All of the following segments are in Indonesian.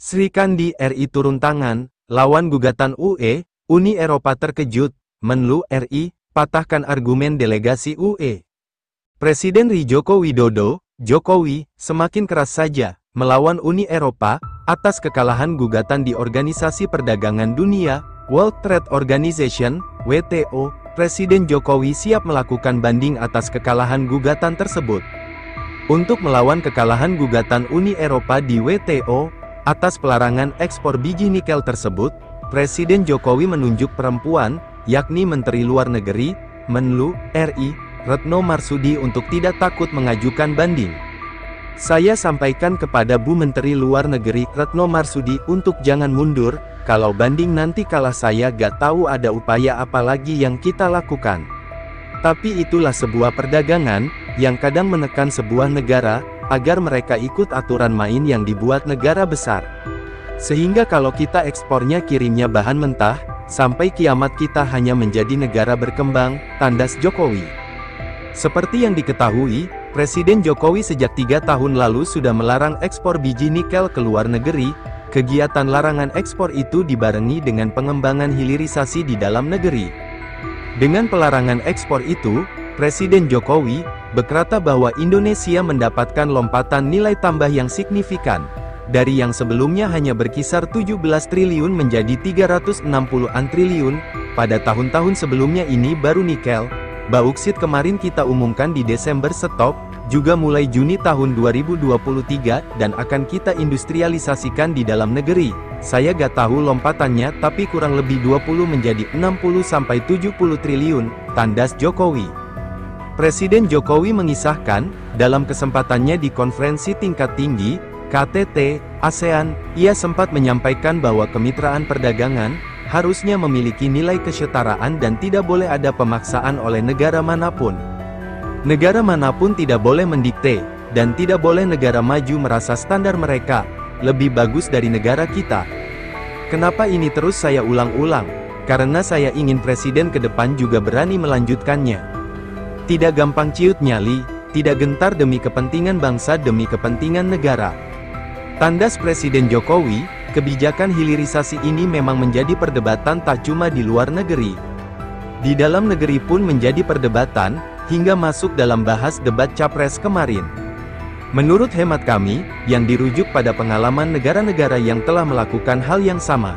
Sri Kandi RI turun tangan, lawan gugatan UE, Uni Eropa terkejut, Menlu RI, patahkan argumen delegasi UE. Presiden RI Joko Widodo, Jokowi, semakin keras saja, melawan Uni Eropa, atas kekalahan gugatan di Organisasi Perdagangan Dunia, World Trade Organization, WTO. Presiden Jokowi siap melakukan banding atas kekalahan gugatan tersebut. Untuk melawan kekalahan gugatan Uni Eropa di WTO, atas pelarangan ekspor biji nikel tersebut, Presiden Jokowi menunjuk perempuan, yakni Menteri Luar Negeri, Menlu, RI, Retno Marsudi untuk tidak takut mengajukan banding. Saya sampaikan kepada Bu Menteri Luar Negeri, Retno Marsudi, untuk jangan mundur, kalau banding nanti kalah saya gak tahu ada upaya apa lagi yang kita lakukan. Tapi itulah sebuah perdagangan, yang kadang menekan sebuah negara, agar mereka ikut aturan main yang dibuat negara besar. Sehingga kalau kita ekspornya kirimnya bahan mentah, sampai kiamat kita hanya menjadi negara berkembang, tandas Jokowi. Seperti yang diketahui, Presiden Jokowi sejak 3 tahun lalu sudah melarang ekspor biji nikel ke luar negeri. Kegiatan larangan ekspor itu dibarengi dengan pengembangan hilirisasi di dalam negeri. Dengan pelarangan ekspor itu, Presiden Jokowi berkata bahwa Indonesia mendapatkan lompatan nilai tambah yang signifikan. Dari yang sebelumnya hanya berkisar 17 triliun menjadi 360-an triliun, pada tahun-tahun sebelumnya ini baru nikel. Bauksit kemarin kita umumkan di Desember stop, juga mulai Juni tahun 2023, dan akan kita industrialisasikan di dalam negeri. Saya gak tahu lompatannya tapi kurang lebih 20 menjadi 60-70 triliun, tandas Jokowi. Presiden Jokowi mengisahkan, dalam kesempatannya di konferensi tingkat tinggi, KTT, ASEAN, ia sempat menyampaikan bahwa kemitraan perdagangan, harusnya memiliki nilai kesetaraan dan tidak boleh ada pemaksaan oleh negara manapun. Negara manapun tidak boleh mendikte, dan tidak boleh negara maju merasa standar mereka lebih bagus dari negara kita. Kenapa ini terus saya ulang-ulang? Karena saya ingin presiden ke depan juga berani melanjutkannya. Tidak gampang ciut nyali, tidak gentar demi kepentingan bangsa demi kepentingan negara. Tandas Presiden Jokowi, kebijakan hilirisasi ini memang menjadi perdebatan tak cuma di luar negeri. Di dalam negeri pun menjadi perdebatan, hingga masuk dalam bahas debat Capres kemarin. Menurut hemat kami, yang dirujuk pada pengalaman negara-negara yang telah melakukan hal yang sama.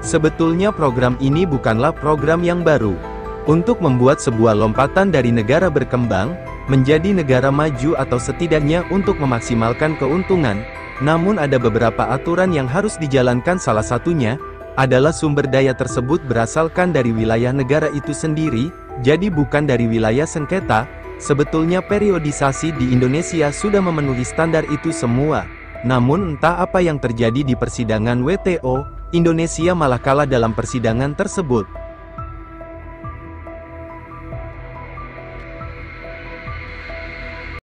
Sebetulnya program ini bukanlah program yang baru. Untuk membuat sebuah lompatan dari negara berkembang, menjadi negara maju atau setidaknya untuk memaksimalkan keuntungan. Namun ada beberapa aturan yang harus dijalankan, salah satunya adalah sumber daya tersebut berasalkan dari wilayah negara itu sendiri, jadi bukan dari wilayah sengketa. Sebetulnya periodisasi di Indonesia sudah memenuhi standar itu semua. Namun entah apa yang terjadi di persidangan WTO, Indonesia malah kalah dalam persidangan tersebut.